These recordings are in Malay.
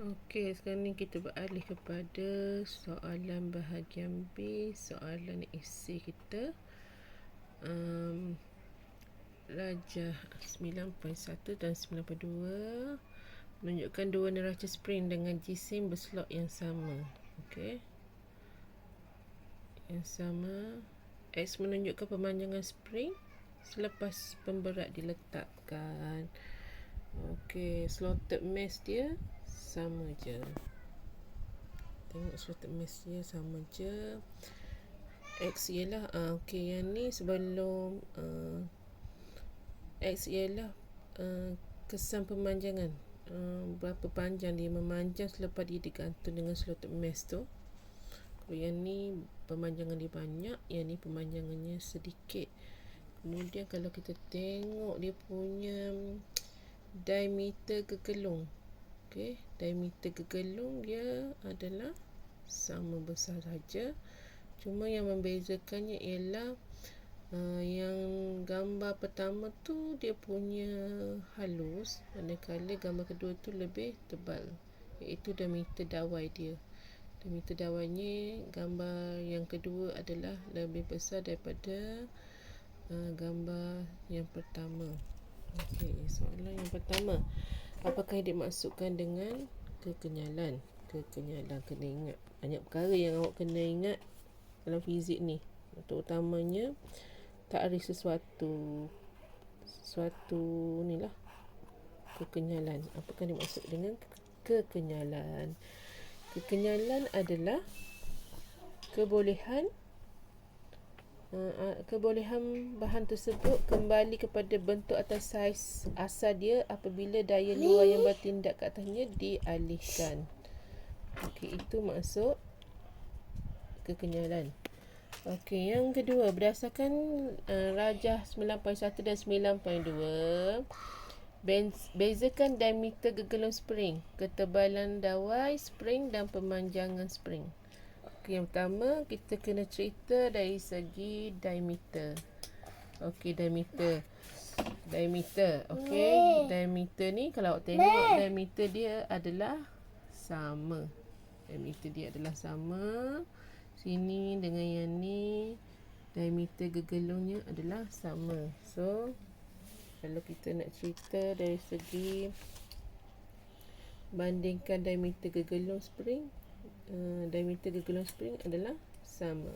Okey, sekarang ni kita beralih kepada soalan bahagian B, soalan esei kita. Rajah 9.1 dan 9.2 menunjukkan dua neraca spring dengan jisim berslot yang sama. Okey, yang sama. X menunjukkan pemanjangan spring selepas pemberat diletakkan. Okey, slotted mesh dia sama je. Tengok slotted mesh dia sama je. X ialah okey, yang ni sebelum X ialah kesan pemanjangan, berapa panjang dia memanjang selepas dia digantung dengan slotted mesh tu. Kalau yang ni pemanjangan dia banyak, yang ni pemanjangannya sedikit. Kemudian kalau kita tengok dia punya diameter gegelung, okey, diameter gegelung dia adalah sama besar saja. Cuma yang membezakannya ialah yang gambar pertama tu dia punya halus, manakala gambar kedua tu lebih tebal, iaitu diameter dawai dia. Diameter dawainya gambar yang kedua adalah lebih besar daripada gambar yang pertama. Okey, soalan yang pertama, apakah yang dimaksudkan dengan kekenyalan? Kekenyalan, kena ingat banyak perkara yang awak kena ingat dalam fizik ni, terutamanya takrif sesuatu ni lah, kekenyalan. Apakah dimaksud dengan kekenyalan? Kekenyalan adalah kebolehan bahan tersebut kembali kepada bentuk atau saiz asal dia apabila daya luar yang bertindak ke atasnya dialihkan. Okey, itu maksud kekenyalan. Okey, yang kedua, berdasarkan rajah 9.1 dan 9.2, bezakan diameter gegelung spring, ketebalan dawai spring dan pemanjangan spring. Okey, yang pertama kita kena cerita dari segi diameter. Okey, diameter. Okey, diameter ni kalau awak tengok diameter dia adalah sama. Diameter dia adalah sama. Sini dengan yang ni, diameter gegelungnya adalah sama. So, kalau kita nak cerita dari segi bandingkan diameter gegelung spring, diameter gegelung spring adalah sama.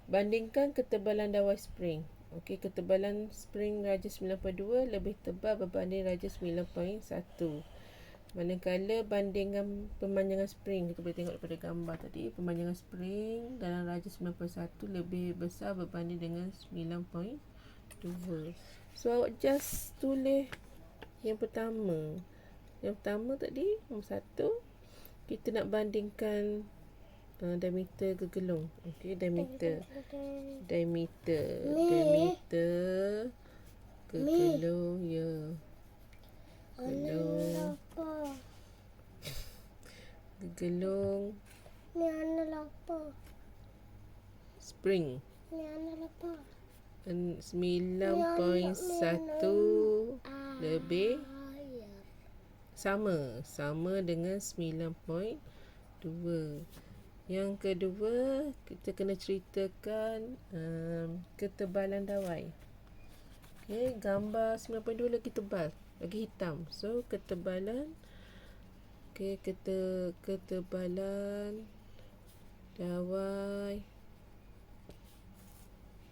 Bandingkan ketebalan dawai spring. Okey, ketebalan spring rajah 9.2 lebih tebal berbanding rajah 9.1. Manakala bandingan pemanjangan spring, kita boleh tengok daripada gambar tadi, pemanjangan spring dalam rajah 9.1 lebih besar berbanding dengan 9.2. So awak just tulis yang pertama. Yang pertama tadi, nombor 1, kita nak bandingkan diameter gegelung. Okey, diameter gegelung, ya. Gegelung Ni ana lapar. spring Ni ana lapar. 9.1 lebih sama dengan 9.2. Yang kedua, kita kena ceritakan ketebalan dawai. Okey, gambar 9.2 lagi tebal, lagi hitam. So ketebalan, okey, ketebalan dawai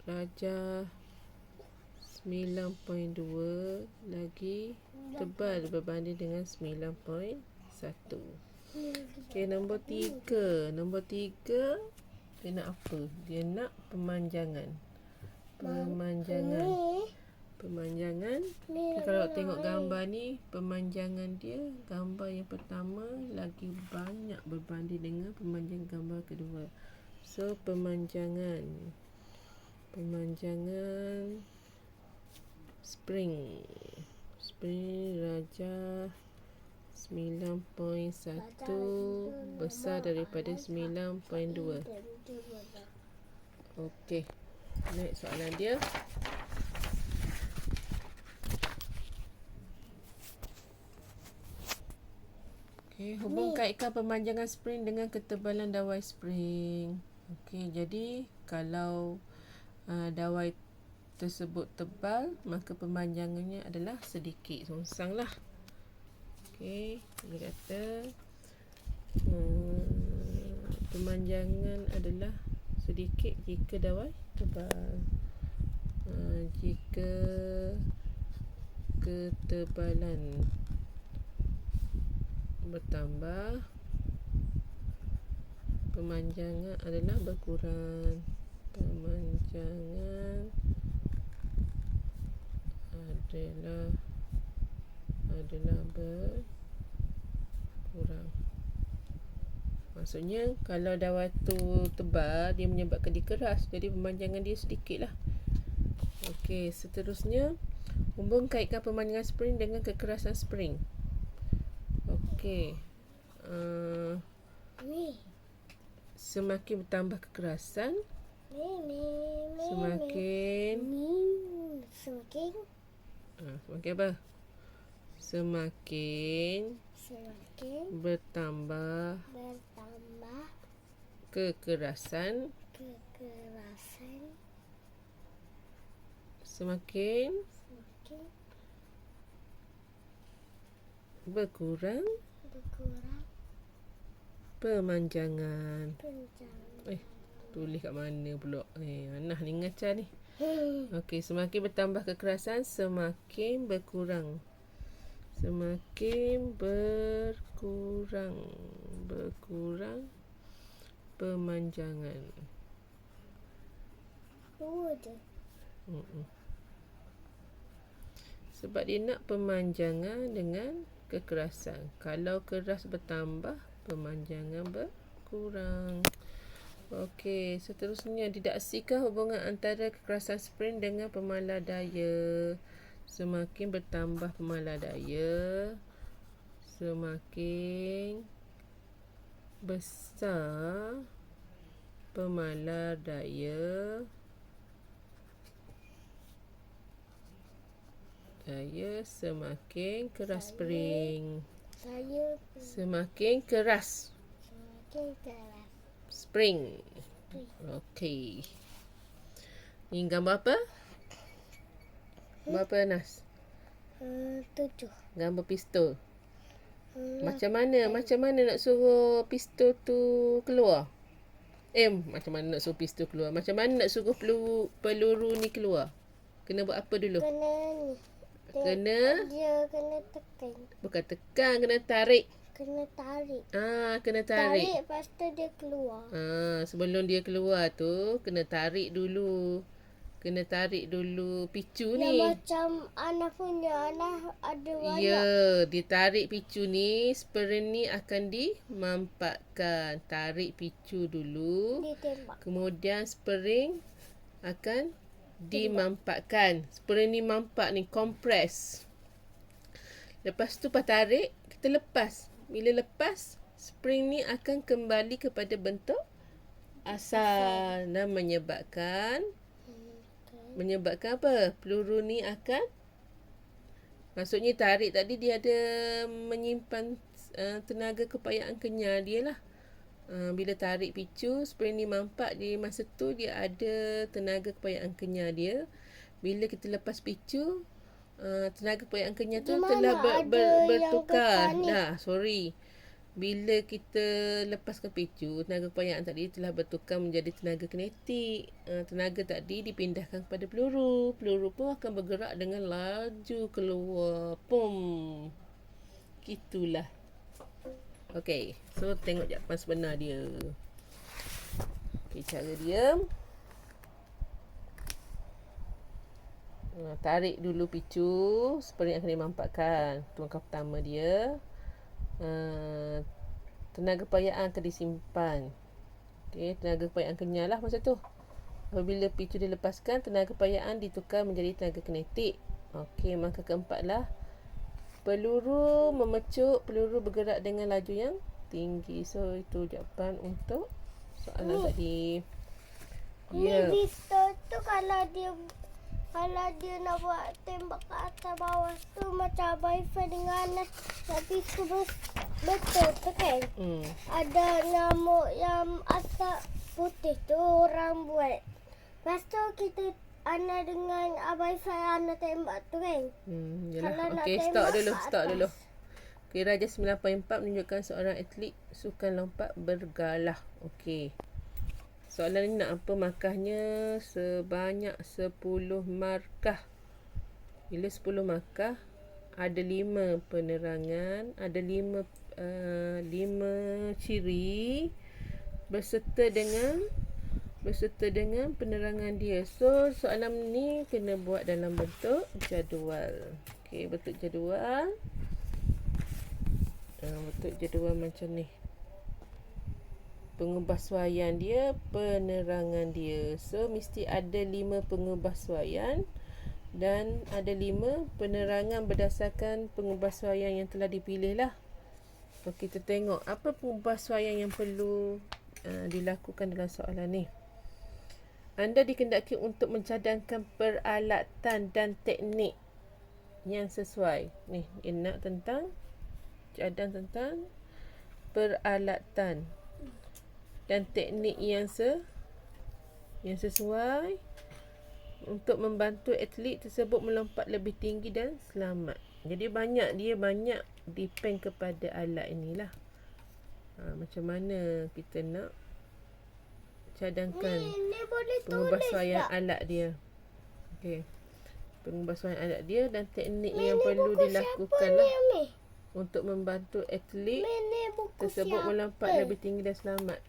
rajah 9.2 lagi tebal berbanding dengan 9.1. Okey, nombor 3. Nombor 3, dia nak apa? Dia nak pemanjangan. Pemanjangan. Okay, kalau tengok gambar ni, pemanjangan dia, gambar yang pertama lagi banyak berbanding dengan pemanjangan gambar kedua. So, pemanjangan spring rajah 9.1 besar daripada 9.2. Okey, next soalan dia. Okey, hubung kaitkan pemanjangan spring dengan ketebalan dawai spring. Okey, jadi kalau dawai tersebut tebal, maka pemanjangannya adalah sedikit. Songsang lah. Okey, dia kata pemanjangan adalah sedikit jika dawai tebal. Jika ketebalan bertambah, pemanjangan adalah berkurang. Pemanjangan adalah berkurang. Maksudnya kalau dawai tu tebal, dia menyebabkan dia keras, jadi pemanjangan dia sedikit lah. Okey, seterusnya hubung kaitkan pemanjangan spring dengan kekerasan spring. Okey, semakin bertambah kekerasan, semakin apa? Semakin bertambah kekerasan, semakin berkurang pemanjangan. Tulis kat mana pula? Anah ni ngacar ni. Okey, semakin bertambah kekerasan, semakin berkurang. Semakin berkurang pemanjangan. Sebab dia nak pemanjangan dengan kekerasan. Kalau keras bertambah, pemanjangan berkurang. Okey, seterusnya didaksikan hubungan antara kekerasan spring dengan pemalar daya. Semakin bertambah pemalar daya, semakin besar pemalar daya semakin keras spring. Semakin keras spring. Okey. Ni gambar apa? Gambar apa, Anas? 7. Gambar pistol. Macam mana nak suruh pistol tu keluar? Macam mana nak suruh pistol keluar? Macam mana nak suruh peluru ni keluar? Kena buat apa dulu? Dia kena tekan. Bukan tekan, kena tarik. Kena tarik. Kena tarik. Lepas tu dia keluar. Sebelum dia keluar tu, kena tarik dulu. Kena tarik dulu picu ni. Macam Ana punya, Ana ada banyak. Ya, ditarik picu ni, spring ni akan dimampakkan. Tarik picu dulu. Ditembak. Kemudian spring akan dimampakkan. Spring ni mampak ni, kompres. Lepas tu pas tarik, kita lepas. Bila lepas, spring ni akan kembali kepada bentuk asal dan menyebabkan apa? Peluru ni akan, maksudnya tarik tadi dia ada menyimpan tenaga kepayaan kenyal dia lah. Bila tarik picu, spring ni mampak di masa tu dia ada tenaga kepayaan kenyal dia. Bila kita lepas picu, tenaga kepayaan kenyal tu telah bertukar. Bila kita lepaskan picu, tenaga kepayaan tadi telah bertukar menjadi tenaga kinetik. Tenaga tadi dipindahkan kepada peluru. Peluru pun akan bergerak dengan laju keluar. Pum. Gitulah. Okey, so tengok jawapan sebenar dia. Okey, cara dia. Tarik dulu picu, spring akan dimampakkan. Itu langkah pertama dia. Tenaga kepayaan akan disimpan. Okey, tenaga kepayaan kenyal lah masa tu. Apabila picu dilepaskan, tenaga kepayaan ditukar menjadi tenaga kinetik. Okey, maka keempatlah, peluru memecuk, peluru bergerak dengan laju yang tinggi. So, itu jawapan untuk soalan tadi. Ni pistol tu kalau dia Kalau dia nak buat tembak ke atas bawah tu macam Abang Irfan dengan Anas nak pikul betul tu kan. Ada nyamuk yang asap putih tu orang buat. Lepas tu kita Ana dengan Abang Irfan Ana tembak tu kan. Yalah. Kalau nak Okey, tembak stop ke dulu. atas. Okey, Raja 9.4 menunjukkan seorang atlet sukan lompat bergalah. Okey. Soalan ni nak apa markahnya? Sebanyak 10 markah. Bila 10 markah, ada 5 penerangan, ada 5 ciri berserta dengan penerangan dia. So, soalan ni kena buat dalam bentuk jadual. Okey, bentuk jadual. Bentuk jadual macam ni. Pengubahsuaian dia, penerangan dia. So, mesti ada 5 pengubahsuaian dan ada 5 penerangan berdasarkan pengubahsuaian yang telah dipilih lah. So, kita tengok apa pengubahsuaian yang perlu dilakukan dalam soalan ni. Anda dikendaki untuk mencadangkan peralatan dan teknik yang sesuai. Ni, dia nak cadang tentang peralatan dan teknik yang sesuai untuk membantu atlet tersebut melompat lebih tinggi dan selamat. Jadi dia banyak depend kepada alat inilah. Macam mana kita nak cadangkan Ni boleh tulis pengubahsuaian tak? alat dia. Okey. Pengubahsuaian alat dia dan teknik Ni yang perlu buku dilakukan siapa lah ni, Ami? untuk membantu atlet Ni buku tersebut siapa? melompat lebih tinggi dan selamat.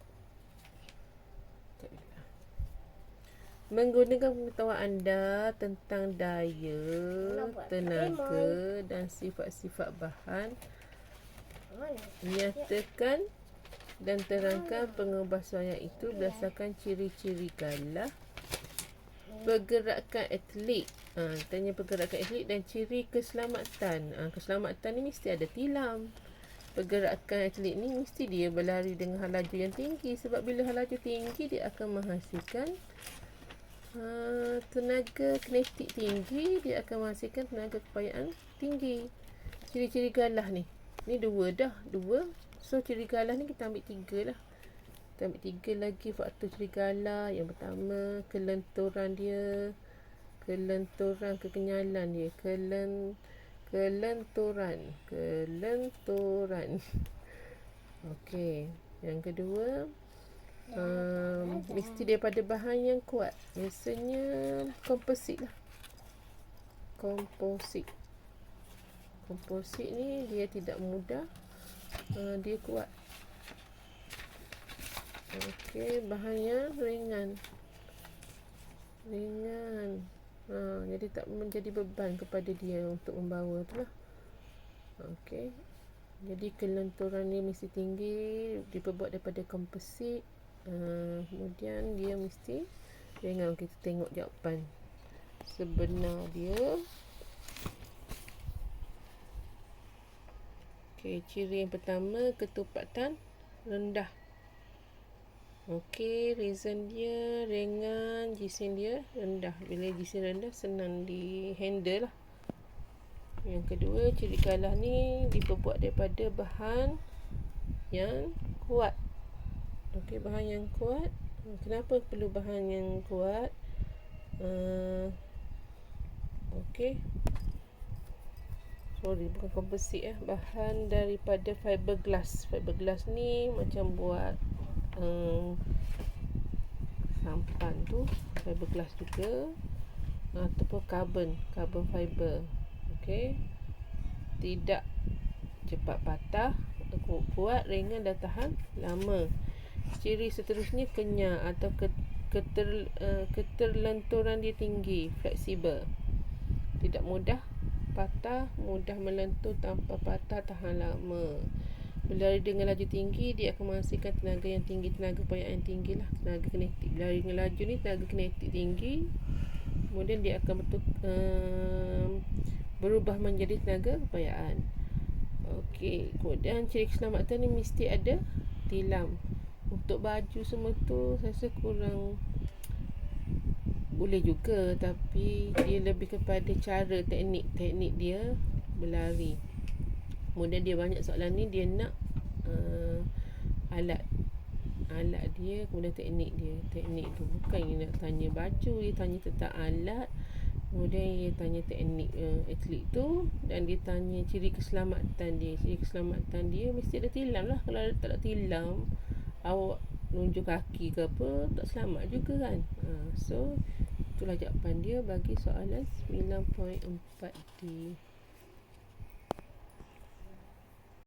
Menggunakan pengetahuan anda tentang daya, tenaga dan sifat-sifat bahan, nyatakan dan terangkan pengubahsuaian itu berdasarkan ciri-ciri galah, pergerakan atlet. Tanya pergerakan atlet dan ciri keselamatan. Keselamatan ni mesti ada tilam. Pergerakan atlet ni mesti dia berlari dengan laju yang tinggi, sebab bila laju tinggi dia akan menghasilkan tenaga kinetik tinggi, dia akan menghasilkan tenaga kepayaan tinggi. Ciri-ciri galah ni dua. So ciri galah ni kita ambil 3 lah. Kita ambil 3 lagi faktor ciri galah. Yang pertama, kelenturan dia, kekenyalan dia, kelenturan. Okey. Yang kedua, mesti daripada bahan yang kuat. Biasanya komposit lah. Komposit ni dia tidak mudah, dia kuat. Okey, bahannya ringan. Jadi tak menjadi beban kepada dia untuk membawa tu lah. Okey. Jadi kelenturan ni mesti tinggi, diperbuat daripada komposit. Kemudian dia mesti ringan. Kita tengok jawapan sebenar dia. Okey, ciri yang pertama, ketupatan rendah. Okey, reason dia ringan, jisim dia rendah. Bila jisim rendah, senang di handle lah. Yang kedua, ciri galah ni diperbuat daripada bahan yang kuat. Okey, bahan yang kuat. Kenapa perlu bahan yang kuat? Okey. Sorry, bukan komposit bahan daripada fiberglass. Fiberglass ni macam buat sampan tu, fiberglass juga, ataupun carbon fiber. Okey. Tidak cepat patah, kuat, ringan dan tahan lama. Ciri seterusnya kenyal atau keterlenturan dia tinggi, fleksibel. Tidak mudah patah, mudah melentur tanpa patah, tahan lama. Berlari dengan laju tinggi, dia akan menghasilkan tenaga yang tinggi, tenaga kepayaan yang tinggi lah, tenaga kinetik. Berlari dengan laju ni tenaga kinetik tinggi, kemudian dia akan berubah menjadi tenaga kepayaan. Okey, kemudian ciri keselamatan ni mesti ada tilam. Untuk baju semua tu saya rasa kurang Boleh juga, tapi dia lebih kepada cara teknik dia berlari. Kemudian dia banyak soalan ni dia nak alat dia, kemudian teknik tu. Bukan dia nak tanya baju, dia tanya tentang alat, kemudian dia tanya teknik atlet tu, dan dia tanya ciri keselamatan dia mesti ada tilam lah. Kalau tak ada tilam, awak nunjuk kaki ke apa, tak selamat juga kan. So itulah jawapan dia bagi soalan 9.4D.